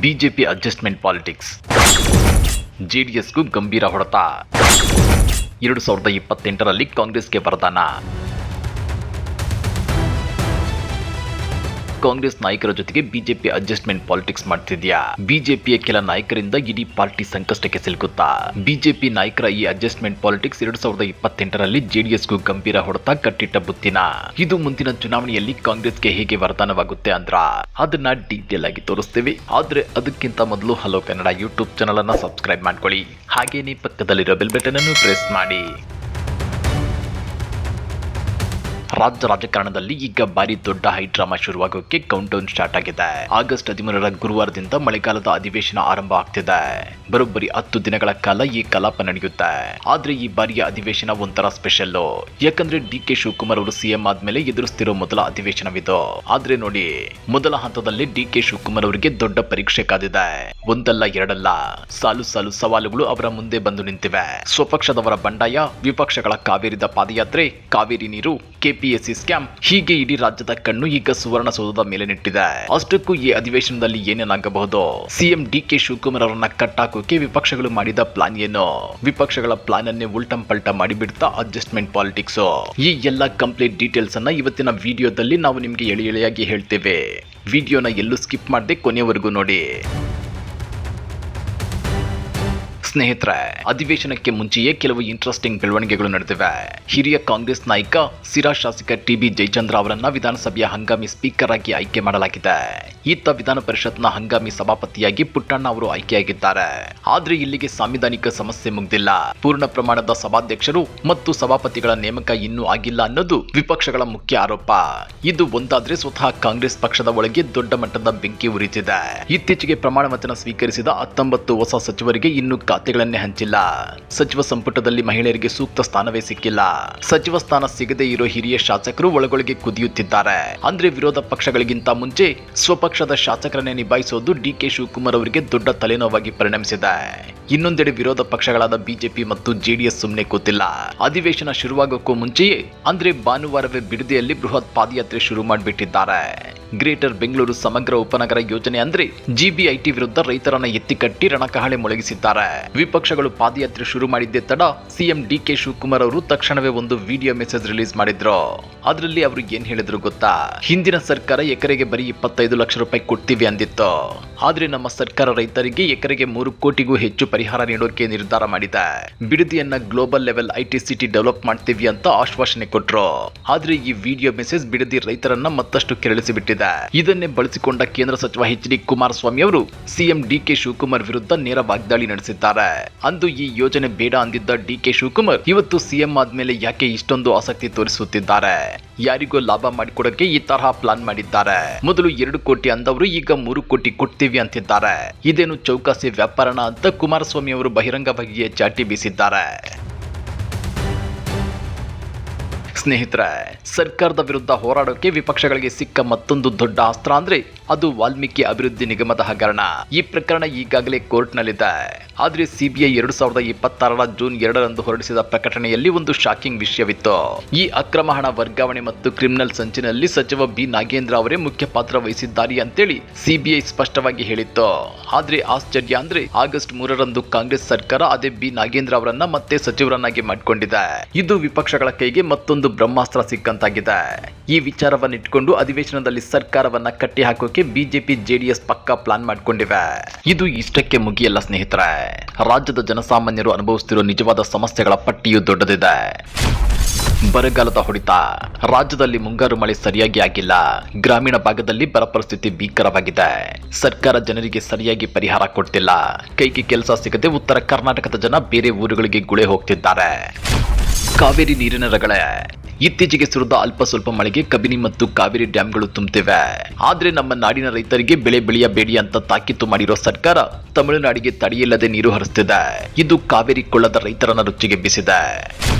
BJP adjustment politics, ಜೆಡಿಎಸ್ಗೂ ಗಂಭೀರ ಹೊಡೆತ. 2028ರಲ್ಲಿ ಕಾಂಗ್ರೆಸ್ಗೆ ವರದಾನ. ಕಾಂಗ್ರೆಸ್ ನಾಯಕರ ಜೊತೆಗೆ ಬಿಜೆಪಿ ಅಡ್ಜಸ್ಟ್ಮೆಂಟ್ ಪಾಲಿಟಿಕ್ಸ್ ಮಾಡ್ತಿದ್ಯಾ? ಬಿಜೆಪಿಯ ಕೆಲ ನಾಯಕರಿಂದ ಇಡೀ ಪಾರ್ಟಿ ಸಂಕಷ್ಟಕ್ಕೆ ಸಿಲುಕುತ್ತಾ? ಬಿಜೆಪಿ ನಾಯಕರ ಈ ಅಡ್ಜಸ್ಟ್ಮೆಂಟ್ ಪಾಲಿಟಿಕ್ಸ್ 2028ರಲ್ಲಿ ಜೆಡಿಎಸ್ಗೂ ಗಂಭೀರ ಹೊಡೆತ, ಕಟ್ಟಿಟ್ಟ ಬುತ್ತಿನ. ಇದು ಮುಂದಿನ ಚುನಾವಣೆಯಲ್ಲಿ ಕಾಂಗ್ರೆಸ್ಗೆ ಹೇಗೆ ವರದಾನವಾಗುತ್ತೆ ಅಂದ್ರ ಅದನ್ನ ಡೀಟೇಲ್ ಆಗಿ ತೋರಿಸ್ತೇವೆ. ಆದ್ರೆ ಅದಕ್ಕಿಂತ ಮೊದಲು ಹಲೋ ಕನ್ನಡ ಯೂಟ್ಯೂಬ್ ಚಾನಲ್ ಅನ್ನ ಸಬ್ಸ್ಕ್ರೈಬ್ ಮಾಡ್ಕೊಳ್ಳಿ. ಹಾಗೇನೇ ಪಕ್ಕದಲ್ಲಿರೋ ಬೆಲ್ ಬಟನ್ ಅನ್ನು ಪ್ರೆಸ್ ಮಾಡಿ. ರಾಜ್ಯ ರಾಜಕಾರಣದಲ್ಲಿ ಈಗ ಭಾರಿ ದೊಡ್ಡ ಹೈಡ್ರಾಮಾ ಶುರುವಾಗೋಕೆ ಕೌಂಟ್ ಡೌನ್ ಸ್ಟಾರ್ಟ್ ಆಗಿದೆ. ಆಗಸ್ಟ್ 13ರ ಗುರುವಾರದಿಂದ ಮಳೆಗಾಲದ ಅಧಿವೇಶನ ಆರಂಭ ಆಗ್ತಿದೆ. ಬರೋಬ್ಬರಿ 10 ದಿನಗಳ ಕಾಲ ಈ ಕಲಾಪ ನಡೆಯುತ್ತೆ. ಆದ್ರೆ ಈ ಬಾರಿಯ ಅಧಿವೇಶನ ಒಂಥರ ಸ್ಪೆಷಲ್. ಯಾಕಂದ್ರೆ ಡಿ.ಕೆ. ಶಿವಕುಮಾರ್ ಅವರು ಸಿಎಂ ಆದ್ಮೇಲೆ ಎದುರಿಸ್ತಿರೋ ಮೊದಲ ಅಧಿವೇಶನವಿದು. ಆದ್ರೆ ನೋಡಿ, ಮೊದಲ ಹಂತದಲ್ಲಿ ಡಿ.ಕೆ. ಶಿವಕುಮಾರ್ ಅವರಿಗೆ ದೊಡ್ಡ ಪರೀಕ್ಷೆ ಕಾದಿದೆ. ಒಂದಲ್ಲ ಎರಡಲ್ಲ, ಸಾಲು ಸಾಲು ಸವಾಲುಗಳು ಅವರ ಮುಂದೆ ಬಂದು ನಿಂತಿವೆ. ಸ್ವಪಕ್ಷದವರ ಬಂಡಾಯ, ವಿಪಕ್ಷಗಳ ಕಾವೇರಿದ ಪಾದಯಾತ್ರೆ, ಕಾವೇರಿ ನೀರು, ಕೆಪಿಎಸ್ಸಿ ಸ್ಕ್ಯಾಮ್, ಹೀಗೆ ಇಡೀ ರಾಜ್ಯದ ಕಣ್ಣು ಈಗ ಸುವರ್ಣಸೌಧದ ಮೇಲೆ ನೆಟ್ಟಿದೆ. ಅಷ್ಟಕ್ಕೂ ಈ ಅಧಿವೇಶನದಲ್ಲಿ ಏನೇನಾಗಬಹುದು? ಸಿಎಂ ಡಿ.ಕೆ. ಶಿವಕುಮಾರ್ ಅವರನ್ನ ಕಟ್ಟಾಕೋಕೆ ವಿಪಕ್ಷಗಳು ಮಾಡಿದ ಪ್ಲಾನ್ ಏನು? ವಿಪಕ್ಷಗಳ ಪ್ಲಾನ್ ಅನ್ನೇ ಉಲ್ಟಂ ಪಲ್ಟ ಮಾಡಿಬಿಡ್ತಾ ಅಡ್ಜಸ್ಟ್ಮೆಂಟ್ ಪಾಲಿಟಿಕ್ಸ್. ಈ ಎಲ್ಲ ಕಂಪ್ಲೀಟ್ ಡೀಟೇಲ್ಸ್ ಅನ್ನ ಇವತ್ತಿನ ವಿಡಿಯೋದಲ್ಲಿ ನಾವು ನಿಮ್ಗೆ ಎಳೆಯಾಗಿ ಹೇಳ್ತೇವೆ. ವಿಡಿಯೋನ ಎಲ್ಲೂ ಸ್ಕಿಪ್ ಮಾಡದೆ ಕೊನೆವರೆಗೂ ನೋಡಿ. ಸ್ನೇಹಿತರೆ, ಅಧಿವೇಶನಕ್ಕೆ ಮುಂಚೆಯೇ ಕೆಲವು ಇಂಟ್ರೆಸ್ಟಿಂಗ್ ಬೆಳವಣಿಗೆಗಳು ನಡೆದಿವೆ. ಹಿರಿಯ ಕಾಂಗ್ರೆಸ್ ನಾಯಕ ಸಿರಾ ಶಾಸಕ ಟಿ.ಬಿ. ಜಯಚಂದ್ರ ಅವರನ್ನ ವಿಧಾನಸಭೆಯ ಹಂಗಾಮಿ ಸ್ಪೀಕರ್ ಆಗಿ ಆಯ್ಕೆ ಮಾಡಲಾಗಿದೆ. ಈತ ವಿಧಾನ ಪರಿಷತ್ನ ಹಂಗಾಮಿ ಸಭಾಪತಿಯಾಗಿ ಪುಟ್ಟಣ್ಣ ಅವರು ಆಯ್ಕೆಯಾಗಿದ್ದಾರೆ. ಆದ್ರೆ ಇಲ್ಲಿಗೆ ಸಾಂವಿಧಾನಿಕ ಸಮಸ್ಯೆ ಮುಗ್ದಿಲ್ಲ. ಪೂರ್ಣ ಪ್ರಮಾಣದ ಸಭಾಧ್ಯಕ್ಷರು ಮತ್ತು ಸಭಾಪತಿಗಳ ನೇಮಕ ಇನ್ನೂ ಆಗಿಲ್ಲ ಅನ್ನೋದು ವಿಪಕ್ಷಗಳ ಮುಖ್ಯ ಆರೋಪ. ಇದು ಒಂದಾದ್ರೆ ಸ್ವತಃ ಕಾಂಗ್ರೆಸ್ ಪಕ್ಷದ ಒಳಗೆ ದೊಡ್ಡ ಮಟ್ಟದ ಬೆಂಕಿ ಉರಿತಿದೆ. ಇತ್ತೀಚೆಗೆ ಪ್ರಮಾಣ ವಚನ ಸ್ವೀಕರಿಸಿದ 19 ಹೊಸ ಸಚಿವರಿಗೆ ಇನ್ನೂ ಖಾತೆಗಳನ್ನೇ ಹಂಚಿಲ್ಲ. ಸಚಿವ ಸಂಪುಟದಲ್ಲಿ ಮಹಿಳೆಯರಿಗೆ ಸೂಕ್ತ ಸ್ಥಾನವೇ ಸಿಕ್ಕಿಲ್ಲ. ಸಚಿವ ಸ್ಥಾನ ಸಿಗದೇ ಇರೋ ಹಿರಿಯ ಶಾಸಕರು ಒಳಗೊಳಗೆ ಕುದಿಯುತ್ತಿದ್ದಾರೆ. ಅಂದ್ರೆ ವಿರೋಧ ಪಕ್ಷಗಳಿಗಿಂತ ಮುಂಚೆ ಸ್ವಪಕ್ಷದ ಶಾಸಕರನ್ನೇ ನಿಭಾಯಿಸೋದು ಡಿ.ಕೆ. ಶಿವಕುಮಾರ್ ಅವರಿಗೆ ದೊಡ್ಡ ತಲೆನೋವಾಗಿ ಪರಿಣಮಿಸಿದೆ. ಇನ್ನೊಂದೆಡೆ ವಿರೋಧ ಪಕ್ಷಗಳಾದ ಬಿಜೆಪಿ ಮತ್ತು ಜೆಡಿಎಸ್ ಸುಮ್ಮನೆ ಕೂತಿಲ್ಲ. ಅಧಿವೇಶನ ಶುರುವಾಗೋಕ್ಕೂ ಮುಂಚೆಯೇ ಅಂದ್ರೆ ಭಾನುವಾರವೇ ಬಿಡದಿಯಲ್ಲಿ ಬೃಹತ್ ಪಾದಯಾತ್ರೆ ಶುರು ಮಾಡಿಬಿಟ್ಟಿದ್ದಾರೆ. ಗ್ರೇಟರ್ ಬೆಂಗಳೂರು ಸಮಗ್ರ ಉಪನಗರ ಯೋಜನೆ ಅಂದ್ರೆ ಜಿಬಿಐಟಿ ವಿರುದ್ಧ ರೈತರನ್ನ ಎತ್ತಿಕಟ್ಟಿ ರಣಕಹಳೆ ಮೊಳಗಿಸಿದ್ದಾರೆ. ವಿಪಕ್ಷಗಳು ಪಾದಯಾತ್ರೆ ಶುರು ಮಾಡಿದ್ದೇ ತಡ ಸಿಎಂ ಡಿ.ಕೆ. ಶಿವಕುಮಾರ್ ಅವರು ತಕ್ಷಣವೇ ಒಂದು ವಿಡಿಯೋ ಮೆಸೇಜ್ ರಿಲೀಸ್ ಮಾಡಿದ್ರು. ಅದರಲ್ಲಿ ಅವರು ಏನ್ ಹೇಳಿದ್ರು ಗೊತ್ತಾ? ಹಿಂದಿನ ಸರ್ಕಾರ ಎಕರೆಗೆ ಬರೀ 25 ಲಕ್ಷ ರೂಪಾಯಿ ಕೊಡ್ತೀವಿ ಅಂದಿತ್ತು. ಆದ್ರೆ ನಮ್ಮ ಸರ್ಕಾರ ರೈತರಿಗೆ ಎಕರೆಗೆ 3 ಕೋಟಿಗೂ ಹೆಚ್ಚು ಪರಿಹಾರ ನೀಡೋಕೆ ನಿರ್ಧಾರ ಮಾಡಿದೆ. ಬಿಡದಿಯನ್ನ global level IT city develop ಮಾಡ್ತೀವಿ ಅಂತ ಆಶ್ವಾಸನೆ ಕೊಟ್ರು. ಆದ್ರೆ ಈ ವಿಡಿಯೋ ಮೆಸೇಜ್ ಬಿಡದಿ ರೈತರನ್ನ ಮತ್ತಷ್ಟು ಕೆರಳಿಸಿಬಿಟ್ಟಿದೆ. ಇದನ್ನೇ ಬಳಸಿಕೊಂಡ ಕೇಂದ್ರ ಸಚಿವ ಎಚ್.ಡಿ. ಕುಮಾರಸ್ವಾಮಿ ಅವರು ಸಿಎಂ ಡಿ.ಕೆ. ಶಿವಕುಮಾರ್ ವಿರುದ್ಧ ನೇರ ವಾಗ್ದಾಳಿ ನಡೆಸಿದ್ದಾರೆ. ಅಂದು ಈ ಯೋಜನೆ ಬೇಡ ಅಂದಿದ್ದ ಡಿ.ಕೆ. ಶಿವಕುಮಾರ್ ಇವತ್ತು ಸಿಎಂ ಆದ್ಮೇಲೆ ಯಾಕೆ ಇಷ್ಟೊಂದು ಆಸಕ್ತಿ ತೋರಿಸುತ್ತಿದ್ದಾರೆ? ಯಾರಿಗೂ ಲಾಭ ಮಾಡಿಕೊಡಕ್ಕೆ ಈ ತರಹ ಪ್ಲಾನ್ ಮಾಡಿದ್ದಾರೆ. ಮೊದಲು 2 ಕೋಟಿ ಅಂದವರು ಈಗ 3 ಕೋಟಿ ಕೊಡ್ತೀವಿ ಅಂತಿದ್ದಾರೆ. ಇದೇನು ಚೌಕಾಸಿ ವ್ಯಾಪಾರನ ಅಂತ ಕುಮಾರಸ್ವಾಮಿ ಅವರು ಬಹಿರಂಗವಾಗಿಯೇ ಚಾಟಿ ಬೀಸಿದ್ದಾರೆ. ಸ್ನೇಹಿತರೆ, ಸರ್ಕಾರದ ವಿರುದ್ಧ ಹೋರಾಡೋಕೆ ವಿಪಕ್ಷಗಳಿಗೆ ಸಿಕ್ಕ ಮತ್ತೊಂದು ದೊಡ್ಡ ಅಸ್ತ್ರ ಅಂದ್ರೆ ಅದು ವಾಲ್ಮೀಕಿ ಅಭಿವೃದ್ಧಿ ನಿಗಮದ ಹಗರಣ. ಈ ಪ್ರಕರಣ ಈಗಾಗಲೇ ಕೋರ್ಟ್ನಲ್ಲಿದೆ. ಆದ್ರೆ ಸಿಬಿಐ 2026ರ ಜೂನ್ 2ರಂದು ಹೊರಡಿಸಿದ ಪ್ರಕಟಣೆಯಲ್ಲಿ ಒಂದು ಶಾಕಿಂಗ್ ವಿಷಯವಿತ್ತು. ಈ ಅಕ್ರಮ ಹಣ ವರ್ಗಾವಣೆ ಮತ್ತು ಕ್ರಿಮಿನಲ್ ಸಂಚಿನಲ್ಲಿ ಸಚಿವ ಬಿ ನಾಗೇಂದ್ರ ಅವರೇ ಮುಖ್ಯ ಪಾತ್ರ ವಹಿಸಿದ್ದಾರೆ ಅಂತೇಳಿ ಸಿಬಿಐ ಸ್ಪಷ್ಟವಾಗಿ ಹೇಳಿತ್ತು. ಆದ್ರೆ ಆಶ್ಚರ್ಯ ಅಂದ್ರೆ ಆಗಸ್ಟ್ 3ರಂದು ಕಾಂಗ್ರೆಸ್ ಸರ್ಕಾರ ಅದೇ ಬಿ ನಾಗೇಂದ್ರ ಅವರನ್ನ ಮತ್ತೆ ಸಚಿವರನ್ನಾಗಿ ಮಾಡಿಕೊಂಡಿದೆ. ಇದು ವಿಪಕ್ಷಗಳ ಕೈಗೆ ಮತ್ತೊಂದು ಬ್ರಹ್ಮಾಸ್ತ್ರ ಸಿಕ್ಕಂತಾಗಿದೆ. ಈ ವಿಚಾರವನ್ನಿಟ್ಕೊಂಡು ಅಧಿವೇಶನದಲ್ಲಿ ಸರ್ಕಾರವನ್ನ ಕಟ್ಟಿ ಹಾಕೋಕೆ ಬಿಜೆಪಿ ಜೆಡಿಎಸ್ ಪಕ್ಕಾ ಪ್ಲಾನ್ ಮಾಡಿಕೊಂಡಿವೆ. ಇದು ಇಷ್ಟಕ್ಕೆ ಮುಗಿಯಲ್ಲ ಸ್ನೇಹಿತರೆ. ರಾಜ್ಯದ ಜನಸಾಮಾನ್ಯರು ಅನುಭವಿಸುತ್ತಿರುವ ನಿಜವಾದ ಸಮಸ್ಯೆಗಳ ಪಟ್ಟಿಯು ದೊಡ್ಡದಿದೆ. ಬರಗಾಲದ ಹೊಡೆತ. ರಾಜ್ಯದಲ್ಲಿ ಮುಂಗಾರು ಮಳೆ ಸರಿಯಾಗಿ ಆಗಿಲ್ಲ. ಗ್ರಾಮೀಣ ಭಾಗದಲ್ಲಿ ಬರ ಪರಿಸ್ಥಿತಿ ಭೀಕರವಾಗಿದೆ. ಸರ್ಕಾರ ಜನರಿಗೆ ಸರಿಯಾಗಿ ಪರಿಹಾರ ಕೊಡ್ತಿಲ್ಲ. ಕೈಗೆ ಕೆಲಸ ಸಿಗದೆ ಉತ್ತರ ಕರ್ನಾಟಕದ ಜನ ಬೇರೆ ಊರುಗಳಿಗೆ ಗುಳೆ ಹೋಗ್ತಿದ್ದಾರೆ. ಕಾವೇರಿ ನೀರಿನ ರಗಳೆ. ಇತ್ತೀಚೆಗೆ ಸುರಿದ ಅಲ್ಪ ಸ್ವಲ್ಪ ಮಳೆಗೆ ಕಬಿನಿ ಮತ್ತು ಕಾವೇರಿ ಡ್ಯಾಂಗಳು ತುಂಬುತ್ತಿವೆ. ಆದ್ರೆ ನಮ್ಮ ನಾಡಿನ ರೈತರಿಗೆ ಬೆಳೆ ಬೆಳೆಯಬೇಡಿ ಅಂತ ತಾಕೀತು ಮಾಡಿರೋ ಸರ್ಕಾರ ತಮಿಳುನಾಡಿಗೆ ತಡೆಯಿಲ್ಲದೆ ನೀರು ಹರಿಸುತ್ತಿದೆ. ಇದು ಕಾವೇರಿ ಕೊಳ್ಳದ ರೈತರನ್ನ ರುಚಿಗೆಬ್ಬಿಸಿದೆ.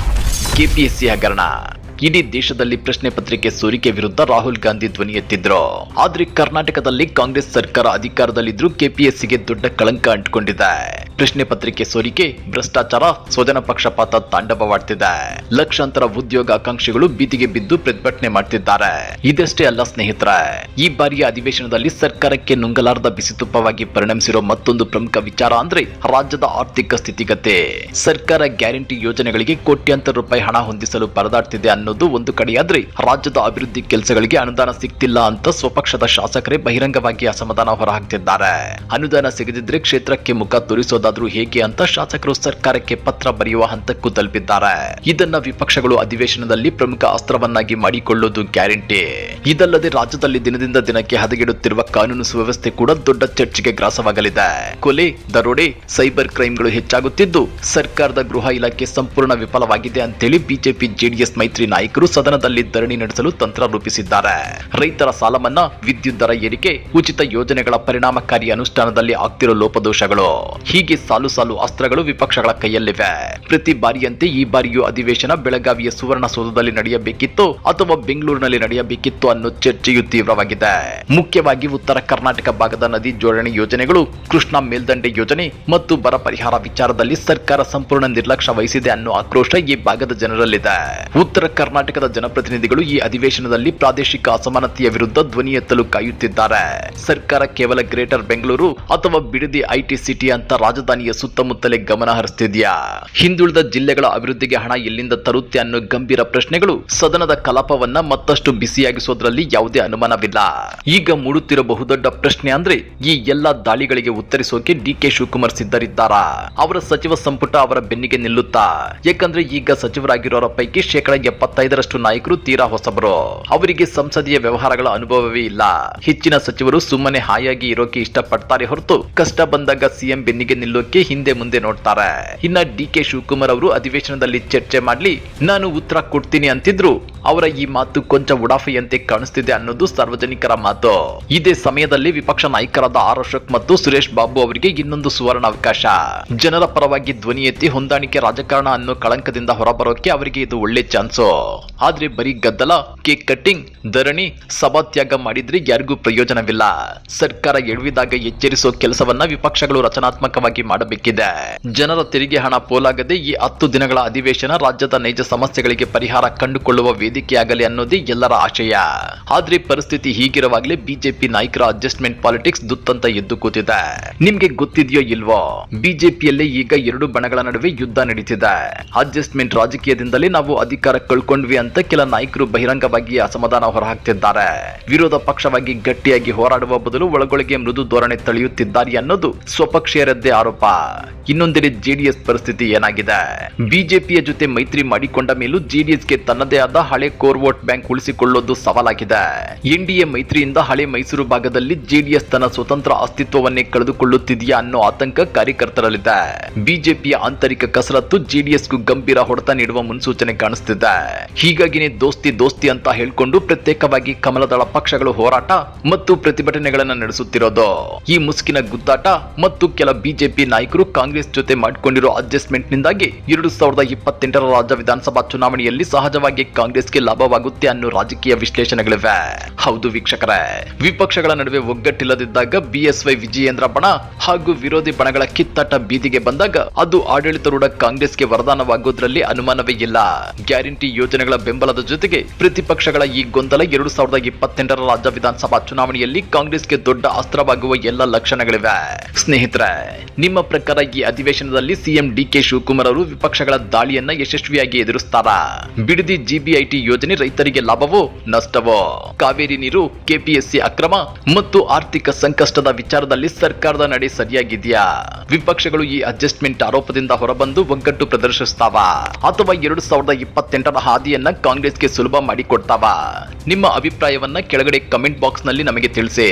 ಕೆಪಿಎಸ್ಸಿ ಹಗರಣ. ಇಡೀ ದೇಶದಲ್ಲಿ ಪ್ರಶ್ನೆ ಪತ್ರಿಕೆ ಸೋರಿಕೆ ವಿರುದ್ಧ ರಾಹುಲ್ ಗಾಂಧಿ ಧ್ವನಿ ಎತ್ತಿದ್ರು. ಆದ್ರೆ ಕರ್ನಾಟಕದಲ್ಲಿ ಕಾಂಗ್ರೆಸ್ ಸರ್ಕಾರ ಅಧಿಕಾರದಲ್ಲಿದ್ರೂ ಕೆಪಿಎಸ್ಸಿಗೆ ದೊಡ್ಡ ಕಳಂಕ ಅಂಟಿಕೊಂಡಿದೆ. ಪ್ರಶ್ನೆ ಪತ್ರಿಕೆ ಸೋರಿಕೆ, ಭ್ರಷ್ಟಾಚಾರ, ಸ್ವಜನ ಪಕ್ಷಪಾತ ತಾಂಡವವಾಡ್ತಿದೆ. ಲಕ್ಷಾಂತರ ಉದ್ಯೋಗಾಕಾಂಕ್ಷಿಗಳು ಬೀದಿಗೆ ಬಿದ್ದು ಪ್ರತಿಭಟನೆ ಮಾಡ್ತಿದ್ದಾರೆ. ಇದಷ್ಟೇ ಅಲ್ಲ ಸ್ನೇಹಿತರೆ, ಈ ಬಾರಿಯ ಅಧಿವೇಶನದಲ್ಲಿ ಸರ್ಕಾರಕ್ಕೆ ನುಂಗಲಾರದ ಬಿಸಿತುಪ್ಪವಾಗಿ ಪರಿಣಮಿಸಿರೋ ಮತ್ತೊಂದು ಪ್ರಮುಖ ವಿಚಾರ ಅಂದ್ರೆ ರಾಜ್ಯದ ಆರ್ಥಿಕ ಸ್ಥಿತಿಗತಿ. ಸರ್ಕಾರ ಗ್ಯಾರಂಟಿ ಯೋಜನೆಗಳಿಗೆ ಕೋಟ್ಯಾಂತರ ರೂಪಾಯಿ ಹಣ ಹೊಂದಿಸಲು ಪರದಾಡ್ತಿದೆ ಅನ್ನೋದು ಒಂದು ಕಡೆಯಾದ್ರೆ, ರಾಜ್ಯದ ಅಭಿವೃದ್ಧಿ ಕೆಲಸಗಳಿಗೆ ಅನುದಾನ ಸಿಗ್ತಿಲ್ಲ ಅಂತ ಸ್ವಪಕ್ಷದ ಶಾಸಕರೇ ಬಹಿರಂಗವಾಗಿ ಅಸಮಾಧಾನ ಹೊರಹಾಕ್ತಿದ್ದಾರೆ. ಅನುದಾನ ಸಿಗದಿದ್ರೆ ಕ್ಷೇತ್ರಕ್ಕೆ ಮುಖ ತೋರಿಸೋದಾದ್ರೂ ಹೇಗೆ ಅಂತ ಶಾಸಕರು ಸರ್ಕಾರಕ್ಕೆ ಪತ್ರ ಬರೆಯುವ ಹಂತಕ್ಕೂ ತಲುಪಿದ್ದಾರೆ. ಇದನ್ನ ವಿಪಕ್ಷಗಳು ಅಧಿವೇಶನದಲ್ಲಿ ಪ್ರಮುಖ ಅಸ್ತ್ರವನ್ನಾಗಿ ಮಾಡಿಕೊಳ್ಳುವುದು ಗ್ಯಾರಂಟಿ. ಇದಲ್ಲದೆ ರಾಜ್ಯದಲ್ಲಿ ದಿನದಿಂದ ದಿನಕ್ಕೆ ಹದಗೆಡುತ್ತಿರುವ ಕಾನೂನು ಸುವ್ಯವಸ್ಥೆ ಕೂಡ ದೊಡ್ಡ ಚರ್ಚೆಗೆ ಗ್ರಾಸವಾಗಲಿದೆ. ಕೊಲೆ, ದರೋಡೆ, ಸೈಬರ್ ಕ್ರೈಮ್ಗಳು ಹೆಚ್ಚಾಗುತ್ತಿದ್ದು ಸರ್ಕಾರದ ಗೃಹ ಇಲಾಖೆ ಸಂಪೂರ್ಣ ವಿಫಲವಾಗಿದೆ ಅಂತೇಳಿ ಬಿಜೆಪಿ ಜೆಡಿಎಸ್ ಮೈತ್ರಿ ನಾಯಕರು ಸದನದಲ್ಲಿ ಧರಣಿ ನಡೆಸಲು ತಂತ್ರ ರೂಪಿಸಿದ್ದಾರೆ. ರೈತರ ಸಾಲ ಮನ್ನಾ, ವಿದ್ಯುತ್ ದರ ಏರಿಕೆ, ಉಚಿತ ಯೋಜನೆಗಳ ಪರಿಣಾಮಕಾರಿ ಅನುಷ್ಠಾನದಲ್ಲಿ ಆಗ್ತಿರೋ ಲೋಪದೋಷಗಳು, ಹೀಗೆ ಸಾಲು ಸಾಲು ಅಸ್ತ್ರಗಳು ವಿಪಕ್ಷಗಳ ಕೈಯಲ್ಲಿವೆ. ಪ್ರತಿ ಬಾರಿಯಂತೆ ಈ ಬಾರಿಯೂ ಅಧಿವೇಶನ ಬೆಳಗಾವಿಯ ಸುವರ್ಣಸೌಧದಲ್ಲಿ ನಡೆಯಬೇಕಿತ್ತು ಅಥವಾ ಬೆಂಗಳೂರಿನಲ್ಲಿ ನಡೆಯಬೇಕಿತ್ತು ಅನ್ನೋ ಚರ್ಚೆಯು ತೀವ್ರವಾಗಿದೆ. ಮುಖ್ಯವಾಗಿ ಉತ್ತರ ಕರ್ನಾಟಕ ಭಾಗದ ನದಿ ಜೋಡಣೆ ಯೋಜನೆಗಳು, ಕೃಷ್ಣಾ ಮೇಲ್ದಂಡೆ ಯೋಜನೆ ಮತ್ತು ಬರ ಪರಿಹಾರ ವಿಚಾರದಲ್ಲಿ ಸರ್ಕಾರ ಸಂಪೂರ್ಣ ನಿರ್ಲಕ್ಷ್ಯ ವಹಿಸಿದೆ ಅನ್ನೋ ಆಕ್ರೋಶ ಈ ಭಾಗದ ಜನರಲ್ಲಿದೆ. ಉತ್ತರ ಕರ್ನಾಟಕದ ಜನಪ್ರತಿನಿಧಿಗಳು ಈ ಅಧಿವೇಶನದಲ್ಲಿ ಪ್ರಾದೇಶಿಕ ಅಸಮಾನತೆಯ ವಿರುದ್ಧ ಧ್ವನಿ ಎತ್ತಲು ಕಾಯುತ್ತಿದ್ದಾರೆ. ಸರ್ಕಾರ ಕೇವಲ ಗ್ರೇಟರ್ ಬೆಂಗಳೂರು ಅಥವಾ ಬಿಡದಿ ಐಟಿ ಸಿಟಿ ಅಂತ ರಾಜಧಾನಿಯ ಸುತ್ತಮುತ್ತಲೇ ಗಮನ ಹರಿಸುತ್ತಿದೆಯಾ? ಹಿಂದುಳಿದ ಜಿಲ್ಲೆಗಳ ಅಭಿವೃದ್ಧಿಗೆ ಹಣ ಎಲ್ಲಿಂದ ತರುತ್ತೆ ಅನ್ನೋ ಗಂಭೀರ ಪ್ರಶ್ನೆಗಳು ಸದನದ ಕಲಾಪವನ್ನ ಮತ್ತಷ್ಟು ಬಿಸಿಯಾಗಿಸೋದ್ರಲ್ಲಿ ಯಾವುದೇ ಅನುಮಾನವಿಲ್ಲ. ಈಗ ಮೂಡುತ್ತಿರೋ ಬಹುದೊಡ್ಡ ಪ್ರಶ್ನೆ ಅಂದ್ರೆ, ಈ ಎಲ್ಲಾ ದಾಳಿಗಳಿಗೆ ಉತ್ತರಿಸೋಕೆ ಡಿಕೆ ಶಿವಕುಮಾರ್ ಸಿದ್ಧರಿದ್ದಾರಾ? ಅವರ ಸಚಿವ ಸಂಪುಟ ಅವರ ಬೆನ್ನಿಗೆ ನಿಲ್ಲುತ್ತಾ? ಯಾಕಂದ್ರೆ ಈಗ ಸಚಿವರಾಗಿರೋರ ಪೈಕಿ 75% ನಾಯಕರು ತೀರಾ ಹೊಸಬರು. ಅವರಿಗೆ ಸಂಸದೀಯ ವ್ಯವಹಾರಗಳ ಅನುಭವವೇ ಇಲ್ಲ. ಹೆಚ್ಚಿನ ಸಚಿವರು ಸುಮ್ಮನೆ ಹಾಯಾಗಿ ಇರೋಕೆ ಇಷ್ಟಪಡ್ತಾರೆ ಹೊರತು ಕಷ್ಟ ಬಂದಾಗ ಸಿಎಂ ಬೆನ್ನಿಗೆ ನಿಲ್ಲೋಕೆ ಹಿಂದೆ ಮುಂದೆ ನೋಡ್ತಾರೆ. ಇನ್ನ ಡಿಕೆ ಶಿವಕುಮಾರ್ ಅವರು ಅಧಿವೇಶನದಲ್ಲಿ ಚರ್ಚೆ ಮಾಡ್ಲಿ, ನಾನು ಉತ್ತರ ಕೊಡ್ತೀನಿ ಅಂತಿದ್ರು. ಅವರ ಈ ಮಾತು ಕೊಂಚ ಉಡಾಫೆಯಂತೆ ಕಾಣಿಸ್ತಿದೆ ಅನ್ನೋದು ಸಾರ್ವಜನಿಕರ ಮಾತು. ಇದೇ ಸಮಯದಲ್ಲಿ ವಿಪಕ್ಷ ನಾಯಕರಾದ ಆರ್ ಅಶೋಕ್ ಮತ್ತು ಸುರೇಶ್ ಬಾಬು ಅವರಿಗೆ ಇನ್ನೊಂದು ಸುವರ್ಣ ಅವಕಾಶ. ಜನರ ಪರವಾಗಿ ಧ್ವನಿ ಎತ್ತಿ ಹೊಂದಾಣಿಕೆ ರಾಜಕಾರಣ ಅನ್ನೋ ಕಳಂಕದಿಂದ ಹೊರಬರೋಕೆ ಅವರಿಗೆ ಇದು ಒಳ್ಳೆ ಚಾನ್ಸು. ಆದ್ರೆ ಬರೀ ಗದ್ದಲ, ಕೇಕ್ ಕಟ್ಟಿಂಗ್, ಧರಣಿ, ಸಭಾತ್ಯಾಗ ಮಾಡಿದ್ರೆ ಯಾರಿಗೂ ಪ್ರಯೋಜನವಿಲ್ಲ. ಸರ್ಕಾರ ಎಡವಿದಾಗ ಎಚ್ಚರಿಸೋ ಕೆಲಸವನ್ನ ವಿಪಕ್ಷಗಳು ರಚನಾತ್ಮಕವಾಗಿ ಮಾಡಬೇಕಿದೆ. ಜನರ ತೆರಿಗೆ ಹಣ ಪೋಲಾಗದೆ ಈ 10 ದಿನಗಳ ಅಧಿವೇಶನ ರಾಜ್ಯದ ನೈಜ ಸಮಸ್ಯೆಗಳಿಗೆ ಪರಿಹಾರ ಕಂಡುಕೊಳ್ಳುವ ವೇದಿಕೆಯಾಗಲಿ ಅನ್ನೋದೇ ಎಲ್ಲರ ಆಶಯ. ಆದ್ರೆ ಪರಿಸ್ಥಿತಿ ಹೀಗಿರುವಾಗಲೇ ಬಿಜೆಪಿ ನಾಯಕರ ಅಡ್ಜಸ್ಟ್ಮೆಂಟ್ ಪಾಲಿಟಿಕ್ಸ್ ದುತ್ತಂತ ಎದ್ದು ಕೂತಿದೆ. ನಿಮ್ಗೆ ಗೊತ್ತಿದೆಯೋ ಇಲ್ವೋ, ಬಿಜೆಪಿಯಲ್ಲೇ ಈಗ 2 ಬಣಗಳ ನಡುವೆ ಯುದ್ಧ ನಡೀತಿದೆ. ಅಡ್ಜಸ್ಟ್ಮೆಂಟ್ ರಾಜಕೀಯದಿಂದಲೇ ನಾವು ಅಧಿಕಾರ ಕಳ್ಕೊಂಡ್ವಿ ಅಂತ ಕೆಲ ನಾಯಕರು ಬಹಿರಂಗವಾಗಿ ಅಸಮಾಧಾನ ಹೊರಹಾಕ್ತಿದ್ದಾರೆ. ವಿರೋಧ ಪಕ್ಷವಾಗಿ ಗಟ್ಟಿಯಾಗಿ ಹೋರಾಡುವ ಬದಲು ಒಳಗೊಳಗೆ ಮೃದು ಧೋರಣೆ ತಳೆಯುತ್ತಿದ್ದಾರೆ ಅನ್ನೋದು ಸ್ವಪಕ್ಷೀಯರದ್ದೇ ಆರೋಪ. ಇನ್ನೊಂದೆಡೆ ಜೆಡಿಎಸ್ ಪರಿಸ್ಥಿತಿ ಏನಾಗಿದೆ? ಬಿಜೆಪಿಯ ಜೊತೆ ಮೈತ್ರಿ ಮಾಡಿಕೊಂಡ ಮೇಲೂ ಜೆಡಿಎಸ್ಗೆ ತನ್ನದೇ ಆದ ಹಳೆ ಕೋರ್ ವೋಟ್ ಬ್ಯಾಂಕ್ ಉಳಿಸಿಕೊಳ್ಳೋದು ಸವಾಲಾಗಿದೆ. ಎನ್ಡಿಎ ಮೈತ್ರಿಯಿಂದ ಹಳೆ ಮೈಸೂರು ಭಾಗದಲ್ಲಿ ಜೆಡಿಎಸ್ ತನ್ನ ಸ್ವತಂತ್ರ ಅಸ್ತಿತ್ವವನ್ನೇ ಕಳೆದುಕೊಳ್ಳುತ್ತಿದೆಯಾ ಅನ್ನೋ ಆತಂಕ ಕಾರ್ಯಕರ್ತರಲ್ಲಿದೆ. ಬಿಜೆಪಿಯ ಆಂತರಿಕ ಕಸರತ್ತು ಜೆಡಿಎಸ್ಗೂ ಗಂಭೀರ ಹೊಡೆತ ನೀಡುವ ಮುನ್ಸೂಚನೆ ಕಾಣಿಸುತ್ತಿದೆ. ಹೀಗಾಗಿನೇ ದೋಸ್ತಿ ಅಂತ ಹೇಳ್ಕೊಂಡು ಪ್ರತ್ಯೇಕವಾಗಿ ಕಮಲದಳ ಪಕ್ಷಗಳು ಹೋರಾಟ ಮತ್ತು ಪ್ರತಿಭಟನೆಗಳನ್ನು ನಡೆಸುತ್ತಿರೋದು. ಈ ಮುಸುಕಿನ ಗುದ್ದಾಟ ಮತ್ತು ಕೆಲ ಬಿಜೆಪಿ ನಾಯಕರು ಕಾಂಗ್ರೆಸ್ ಜೊತೆ ಮಾಡಿಕೊಂಡಿರೋ ಅಡ್ಜಸ್ಟ್ಮೆಂಟ್ ನಿಂದಾಗಿ 2028ರ ರಾಜ್ಯ ವಿಧಾನಸಭಾ ಚುನಾವಣೆಯಲ್ಲಿ ಸಹಜವಾಗಿ ಕಾಂಗ್ರೆಸ್ಗೆ ಲಾಭವಾಗುತ್ತೆ ಅನ್ನೋ ರಾಜಕೀಯ ವಿಶ್ಲೇಷಣೆಗಳಿವೆ. ಹೌದು ವೀಕ್ಷಕರೇ, ವಿಪಕ್ಷಗಳ ನಡುವೆ ಒಗ್ಗಟ್ಟಿಲ್ಲದಿದ್ದಾಗ ಬಿಎಸ್ವೈ ವಿಜಯೇಂದ್ರ ಬಣ ಹಾಗೂ ವಿರೋಧಿ ಬಣಗಳ ಕಿತ್ತಾಟ ಬೀದಿಗೆ ಬಂದಾಗ ಅದು ಆಡಳಿತಾರೂಢ ಕಾಂಗ್ರೆಸ್ಗೆ ವರದಾನವಾಗೋದ್ರಲ್ಲಿ ಅನುಮಾನವೇ ಇಲ್ಲ. ಗ್ಯಾರಂಟಿ ಯೋಜನೆಗಳ ಬೆಂಬಲದ ಜೊತೆಗೆ ಪ್ರತಿಪಕ್ಷಗಳ ಈ ಗೊಂದಲ 2028ರ ರಾಜ್ಯ ವಿಧಾನಸಭಾ ಚುನಾವಣೆಯಲ್ಲಿ ಕಾಂಗ್ರೆಸ್ಗೆ ದೊಡ್ಡ ಅಸ್ತ್ರವಾಗುವ ಎಲ್ಲ ಲಕ್ಷಣಗಳಿವೆ. ಸ್ನೇಹಿತರೆ, ನಿಮ್ಮ ಪ್ರಕಾರ ಈ ಅಧಿವೇಶನದಲ್ಲಿ ಸಿಎಂ ಡಿಕೆ ಶಿವಕುಮಾರ್ ಅವರು ವಿಪಕ್ಷಗಳ ದಾಳಿಯನ್ನ ಯಶಸ್ವಿಯಾಗಿ ಎದುರಿಸ್ತಾರಾ? ಬಿಡದಿ ಜಿಬಿಐಟಿ ಯೋಜನೆ ರೈತರಿಗೆ ಲಾಭವೋ ನಷ್ಟವೋ? ಕಾವೇರಿ ನೀರು, ಕೆಪಿಎಸ್ಸಿ ಅಕ್ರಮ ಮತ್ತು ಆರ್ಥಿಕ ಸಂಕಷ್ಟದ ವಿಚಾರದಲ್ಲಿ ಸರ್ಕಾರದ ನಡೆ ಸರಿಯಾಗಿದೆಯಾ? ವಿಪಕ್ಷಗಳು ಈ ಅಡ್ಜಸ್ಟ್ಮೆಂಟ್ ಆರೋಪದಿಂದ ಹೊರಬಂದು ಒಗ್ಗಟ್ಟು ಪ್ರದರ್ಶಿಸ್ತಾವ ಅಥವಾ 2028ರ ಹಾದಿಯನ್ನ ಕಾಂಗ್ರೆಸ್ಗೆ ಸುಲಭ ಮಾಡಿಕೊಡ್ತಾವ? ನಿಮ್ಮ ಅಭಿಪ್ರಾಯವನ್ನ ಕೆಳಗಡೆ ಕಮೆಂಟ್ ಬಾಕ್ಸ್ ನಲ್ಲಿ ನಮಗೆ ತಿಳಿಸಿ.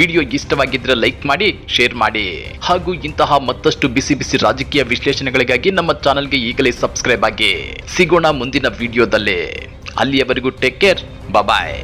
ವಿಡಿಯೋ ಇಷ್ಟವಾಗಿದ್ರೆ ಲೈಕ್ ಮಾಡಿ, ಶೇರ್ ಮಾಡಿ ಹಾಗೂ ಇಂತಹ ಮತ್ತಷ್ಟು ಬಿಸಿ ಬಿಸಿ ರಾಜಕೀಯ ವಿಶ್ಲೇಷಣೆಗಳಿಗಾಗಿ ನಮ್ಮ ಚಾನೆಲ್ಗೆ ಈಗಲೇ ಸಬ್ಸ್ಕ್ರೈಬ್ ಆಗಿ. ಸಿಗೋಣ ಮುಂದಿನ ವಿಡಿಯೋದಲ್ಲಿ. ಅಲ್ಲಿಯವರೆಗೂ ಟೇಕ್ ಕೇರ್, ಬಾಯ್.